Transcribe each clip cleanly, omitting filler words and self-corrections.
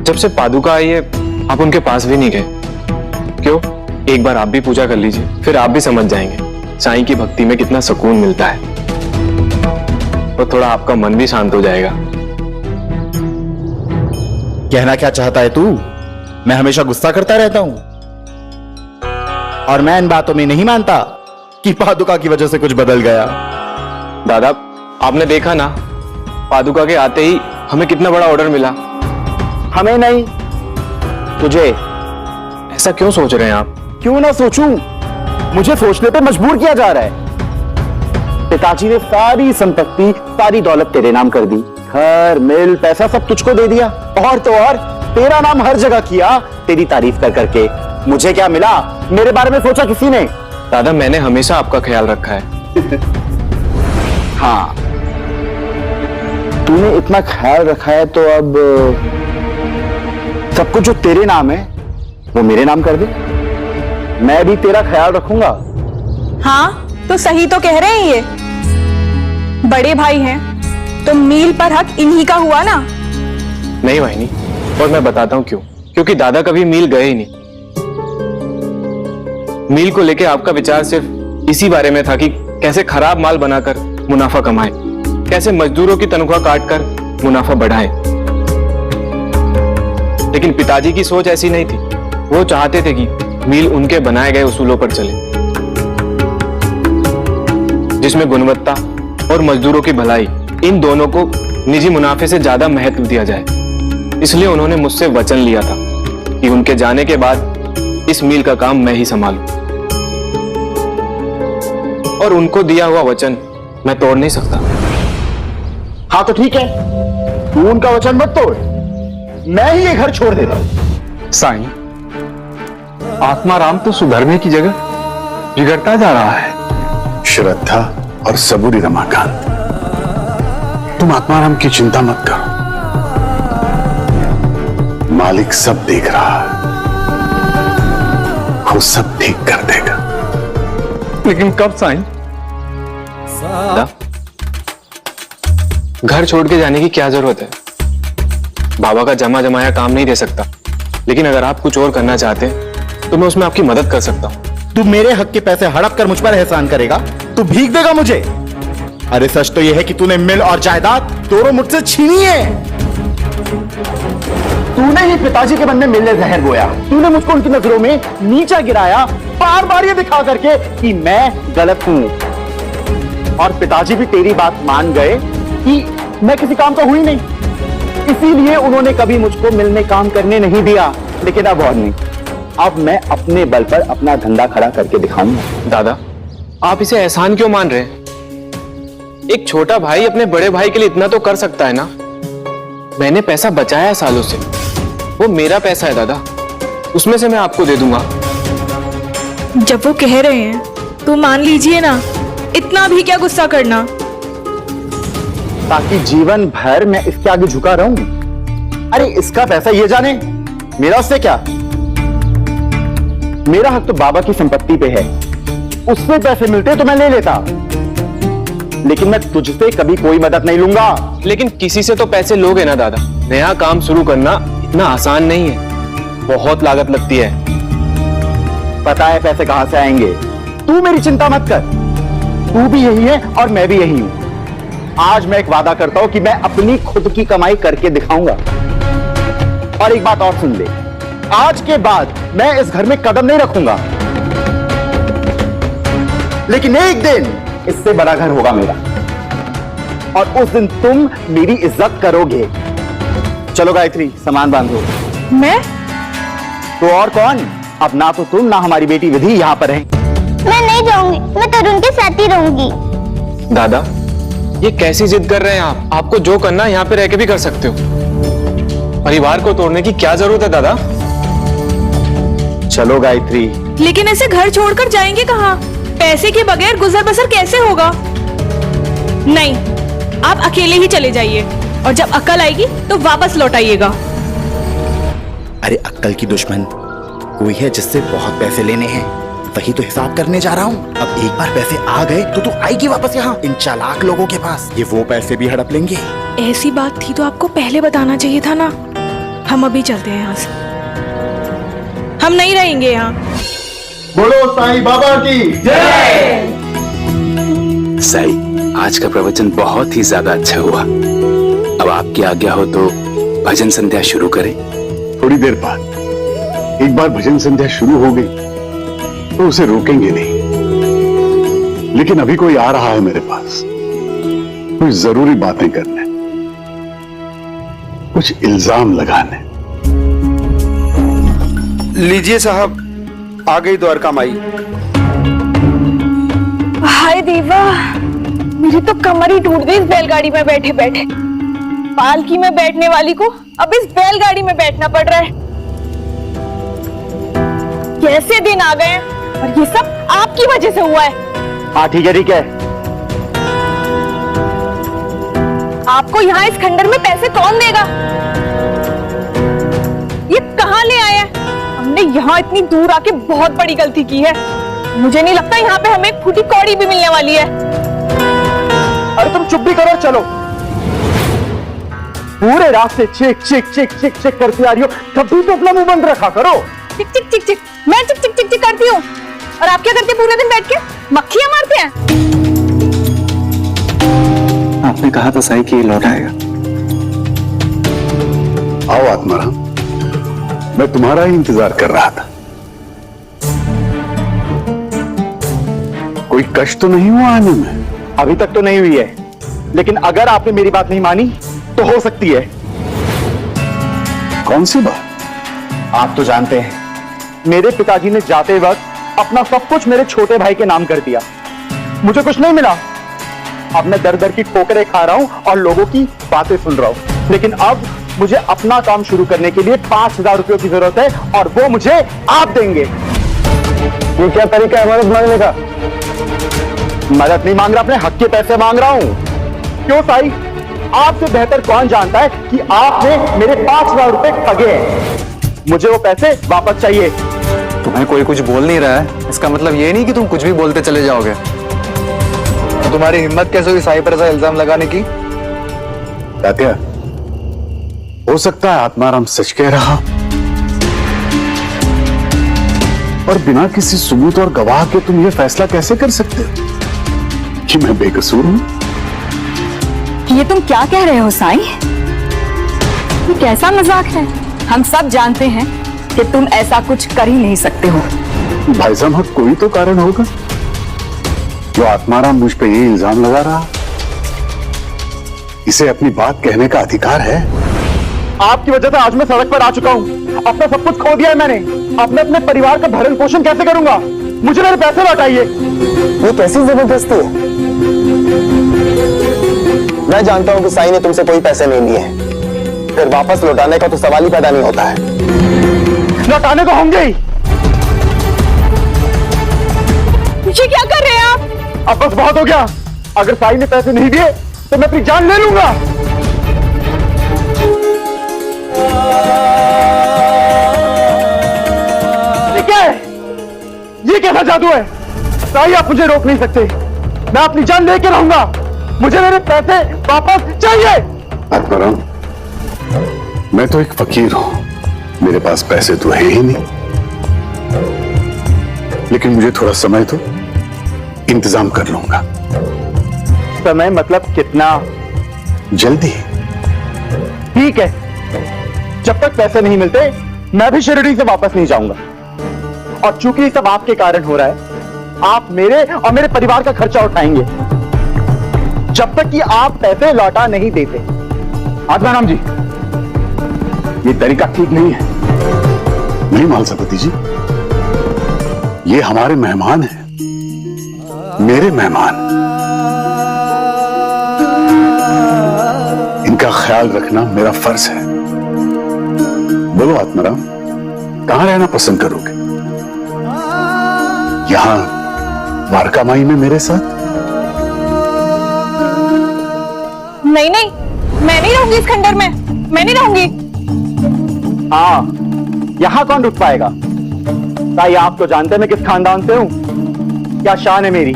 जब से पादुका आई है आप उनके पास भी नहीं गए। क्यों? एक बार आप भी पूजा कर लीजिए, फिर आप भी समझ जाएंगे साईं की भक्ति में कितना सुकून मिलता है और थोड़ा आपका मन भी शांत हो जाएगा। कहना क्या चाहता है तू? मैं हमेशा गुस्सा करता रहता हूं और मैं इन बातों में नहीं मानता कि पादुका की वजह से कुछ बदल गया। दादा आपने देखा ना, पादुका के आते ही हमें कितना बड़ा ऑर्डर मिला। हमें नहीं, तुझे। ऐसा क्यों सोच रहे हैं आप? क्यों ना सोचूं, मुझे सोचने पे मजबूर किया जा रहा है। पिताजी ने सारी संपत्ति, सारी दौलत तेरे नाम कर दी, घर मिल पैसा सब तुझको दे दिया, और तो और तेरा नाम हर जगह किया तेरी तारीफ कर करके। मुझे क्या मिला? मेरे बारे में सोचा किसी ने? दादा मैंने हमेशा आपका ख्याल रखा है। हाँ, तूने इतना ख्याल रखा है तो अब सब कुछ जो तेरे नाम है वो मेरे नाम कर दे, मैं भी तेरा ख्याल रखूंगा। हाँ तो सही तो कह रहे हैं, ये बड़े भाई हैं तो मील पर हक इन्हीं का हुआ ना। नहीं वाहिनी, और मैं बताता हूं क्यों। क्योंकि दादा कभी मील गए ही नहीं। मील को लेके आपका विचार सिर्फ इसी बारे में था कि कैसे खराब माल बनाकर मुनाफा कमाए, कैसे मजदूरों की तनख्वाह काटकर मुनाफा बढ़ाए। लेकिन पिताजी की सोच ऐसी नहीं थी। वो चाहते थे कि मील उनके बनाए गए उसूलों पर चले, जिसमें गुणवत्ता और मजदूरों की भलाई, इन दोनों को निजी मुनाफे से ज्यादा महत्व दिया जाए। इसलिए उन्होंने मुझसे वचन लिया था कि उनके जाने के बाद इस मील का काम मैं ही संभालूं। और उनको दिया हुआ वचन मैं तोड़ नहीं सकता। हाँ तो ठीक है, तू उनका वचन मत तोड़, मैं ही ये घर छोड़ देता हूं। साईं, आत्माराम तो सुधरने की जगह बिगड़ता जा रहा है। श्रद्धा और सबूरी रमाकांत, तुम आत्माराम की चिंता मत करो, मालिक सब देख रहा है, वो सब ठीक कर देगा। लेकिन कब साईं? घर छोड़ के जाने की क्या जरूरत है? बाबा का जमा जमाया काम नहीं दे सकता, लेकिन अगर आप कुछ और करना चाहते हैं तो मैं उसमें आपकी मदद कर सकता हूं। तू मेरे हक के पैसे हड़प कर मुझ पर एहसान करेगा? तू भीख देगा मुझे? अरे सच तो यह है कि तूने मिल और जायदाद दोनों मुझसे छीनी है। तूने ही पिताजी के मन में मिलने जहर बोया, तूने मुझको उनकी नजरों में नीचा गिराया, बार बार ये दिखा करके कि मैं गलत हूं। और पिताजी भी तेरी बात मान गए कि मैं किसी काम का हुई नहीं, इसीलिए उन्होंने कभी मुझको मिलने काम करने नहीं दिया। लेकिन अब और नहीं, अब मैं अपने बल पर अपना धंधा खड़ा करके दिखाऊंगा। दादा आप इसे एहसान क्यों मान रहे हैं? एक छोटा भाई अपने बड़े भाई के लिए इतना तो कर सकता है ना। मैंने पैसा बचाया सालों से, वो मेरा पैसा है दादा, उसमें से मैं आपको दे दूंगा। जब वो कह रहे हैं तो मान लीजिए ना, इतना भी क्या गुस्सा करना। ताकि जीवन भर मैं इसके आगे झुका रहूं। अरे इसका पैसा ये जाने, मेरा उससे क्या? मेरा हक तो बाबा की संपत्ति पे है, उससे पैसे मिलते तो मैं ले लेता, लेकिन मैं तुझसे कभी कोई मदद नहीं लूंगा। लेकिन किसी से तो पैसे लोगे ना दादा। नया काम शुरू करना इतना आसान नहीं है, बहुत लागत लगती है। पता है पैसे कहां से आएंगे, तू मेरी चिंता मत कर। तू भी यही है और मैं भी यही हूं। आज मैं एक वादा करता हूं कि मैं अपनी खुद की कमाई करके दिखाऊंगा। और एक बात और सुन ले, आज के बाद मैं इस घर में कदम नहीं रखूंगा, लेकिन एक दिन इससे बड़ा घर होगा मेरा, और उस दिन तुम मेरी इज्जत करोगे। चलो गायत्री, सामान बांधो। मैं? तो और कौन? अब ना तो तुम ना हमारी बेटी विधि यहां पर है। मैं नहीं जाऊंगी, मैं तरुण के साथ ही रहूंगी। दादा ये कैसी जिद कर रहे हैं आप? आपको जो करना है यहाँ पे रह के भी कर सकते हो। परिवार को तोड़ने की क्या जरूरत है दादा? चलो गायत्री। लेकिन ऐसे घर छोड़कर जाएंगे कहाँ? पैसे के बगैर गुजर बसर कैसे होगा? नहीं, आप अकेले ही चले जाइए, और जब अक्ल आएगी तो वापस लौट आइएगा। अरे अक्ल की दुश्मन कोई है जिससे बहुत पैसे लेने हैं, वही तो हिसाब करने जा रहा हूँ। अब एक बार पैसे आ गए तो तू आएगी वापस यहाँ इन चालाक लोगों के पास, ये वो पैसे भी हड़प लेंगे। ऐसी बात थी तो आपको पहले बताना चाहिए था ना। हम अभी चलते हैं यहाँ से, हम नहीं रहेंगे यहाँ। बोलो साईं बाबा की जय। साई, आज का प्रवचन बहुत ही ज्यादा अच्छा हुआ। अब आपकी आज्ञा हो तो भजन संध्या शुरू करें। थोड़ी देर बाद एक बार भजन संध्या शुरू हो गई तो उसे रोकेंगे नहीं, लेकिन अभी कोई आ रहा है मेरे पास, कुछ जरूरी बातें करने, कुछ इल्जाम लगाने। लीजिए साहब, आ गई द्वारका माई। हाय देवा, मेरी तो कमर ही टूट गई इस बैलगाड़ी में बैठे बैठे। पालकी में बैठने वाली को अब इस बैलगाड़ी में बैठना पड़ रहा है। कैसे दिन आ गए हैं और ये सब आपकी वजह से हुआ है। हाँ ठीक है ठीक है। आपको यहाँ इस खंडर में पैसे कौन देगा? ये कहाँ ले आया है? हमने यहाँ इतनी दूर आके बहुत बड़ी गलती की है। मुझे नहीं लगता यहाँ पे हमें एक फूटी कौड़ी भी मिलने वाली है। अरे तुम चुप भी करो, चलो। पूरे रास्ते चिक चिक चिक चिक चिक करती आ रही हो, कभी तो अपना मुंह बंद रखा करो। चिक चिक चिक चिक, मैं चिक चिक चिक चिक करती हूँ और आप क्या करते पूरे दिन बैठ के? मक्खियां मारते हैं। आपने कहा था साई कि ये लौट आएगा। आओ आत्माराम, मैं तुम्हारा ही इंतजार कर रहा था। कोई कष्ट तो नहीं हुआ आने में? अभी तक तो नहीं हुई है, लेकिन अगर आपने मेरी बात नहीं मानी तो हो सकती है। कौन सी बात? आप तो जानते हैं, मेरे पिताजी ने जाते वक्त अपना सब कुछ मेरे छोटे भाई के नाम कर दिया। मुझे कुछ नहीं मिला। अब मैं दर दर की ठोकरें खा रहा हूं और लोगों की बातें सुन रहा हूं। लेकिन अब मुझे अपना काम शुरू करने के लिए 5,000 रुपयों की जरूरत है और वो मुझे आप देंगे। ये क्या तरीका है मदद मांगने का? मदद नहीं मांग रहा, अपने हक के पैसे मांग रहा हूं। क्यों साई, आपसे बेहतर कौन जानता है कि आपने मेरे 5,000 रुपए ठगे हैं। मुझे वो पैसे वापस चाहिए। तुम्हें कोई कुछ बोल नहीं रहा है, इसका मतलब ये नहीं कि तुम कुछ भी बोलते चले जाओगे। तो तुम्हारी हिम्मत कैसे हुई साई पर ऐसा इल्जाम लगाने की? तात्या, हो सकता है आत्माराम सच कह रहा और बिना किसी सबूत और गवाह के तुम ये फैसला कैसे कर सकते हो कि मैं बेकसूर हूं? ये तुम क्या कह रहे हो साईं? ये कैसा मजाक है? हम सब जानते हैं कि तुम ऐसा कुछ कर ही नहीं सकते हो। भाई साहब, कोई तो कारण होगा जो आत्माराम मुझ पे ये इल्जाम लगा रहा। इसे अपनी बात कहने का अधिकार है। आपकी वजह से आज मैं सड़क पर आ चुका हूं। अपना सब कुछ खो दिया है मैंने। अपने परिवार का भरण पोषण कैसे करूंगा? मुझे मेरे पैसे लौटाइए। ये कैसी जबरदस्ती है? मैं जानता हूं कि साई ने तुमसे कोई पैसे नहीं लिए हैं, फिर वापस लौटाने का तो सवाल ही पैदा नहीं होता है। लौटाने तो होंगे ही। ये क्या कर रहे हैं आप? अब बस बहुत हो गया। अगर साई ने पैसे नहीं दिए तो मैं अपनी जान ले लूंगा। ये क्या है? ये कैसा जादू है? साई, आप मुझे रोक नहीं सकते। मैं अपनी जान लेके रहूंगा। मुझे मेरे पैसे वापस चाहिए। आत्माराम, मैं तो एक फकीर हूं, मेरे पास पैसे तो है ही नहीं, लेकिन मुझे थोड़ा समय तो इंतजाम कर लूंगा। समय मतलब कितना? जल्दी। ठीक है, जब तक पैसे नहीं मिलते मैं भी शिरडी से वापस नहीं जाऊंगा। और चूंकि ये सब आपके कारण हो रहा है, आप मेरे और मेरे परिवार का खर्चा उठाएंगे जब तक कि आप पैसे लौटा नहीं देते। आत्माराम जी, ये तरीका ठीक नहीं है। नहीं मालसापति जी, ये हमारे मेहमान हैं, मेरे मेहमान। इनका ख्याल रखना मेरा फर्ज है। बोलो आत्माराम, कहां रहना पसंद करोगे? यहां द्वारका माई में मेरे साथ? नहीं नहीं, मैं नहीं रहूंगी इस खंडर में। मैं नहीं रहूंगी। हाँ, यहां कौन रुक पाएगा? ताई, आप तो जानते हैं मैं किस खानदान से हूं। क्या शान है मेरी,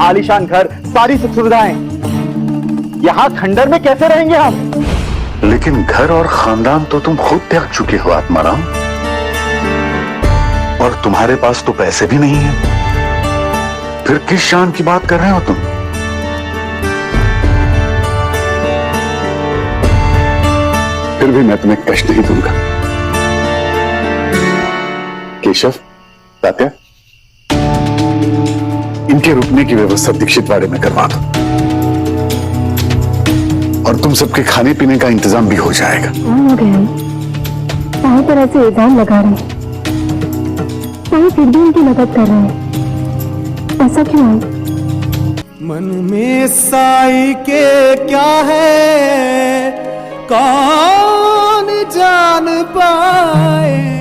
आलीशान घर, सारी सुख सुविधाएं। यहां खंडर में कैसे रहेंगे हम? लेकिन घर और खानदान तो तुम खुद त्याग चुके हो आत्माराम। और तुम्हारे पास तो पैसे भी नहीं है, फिर किस शान की बात कर रहे हो तुम? फिर भी मैं तुम्हें कष्ट नहीं दूंगा। केशव, तात्या, इनके रुकने की व्यवस्था दीक्षित वाड़े में करवा दो और तुम सबके खाने पीने का इंतजाम भी हो जाएगा। हो गया साई पर ऐसे इल्जाम लगा रहे हैं, साई फिर भी उनकी मदद कर रहे हैं, ऐसा क्यों है? मन में साई के क्या है कौन जान पाए।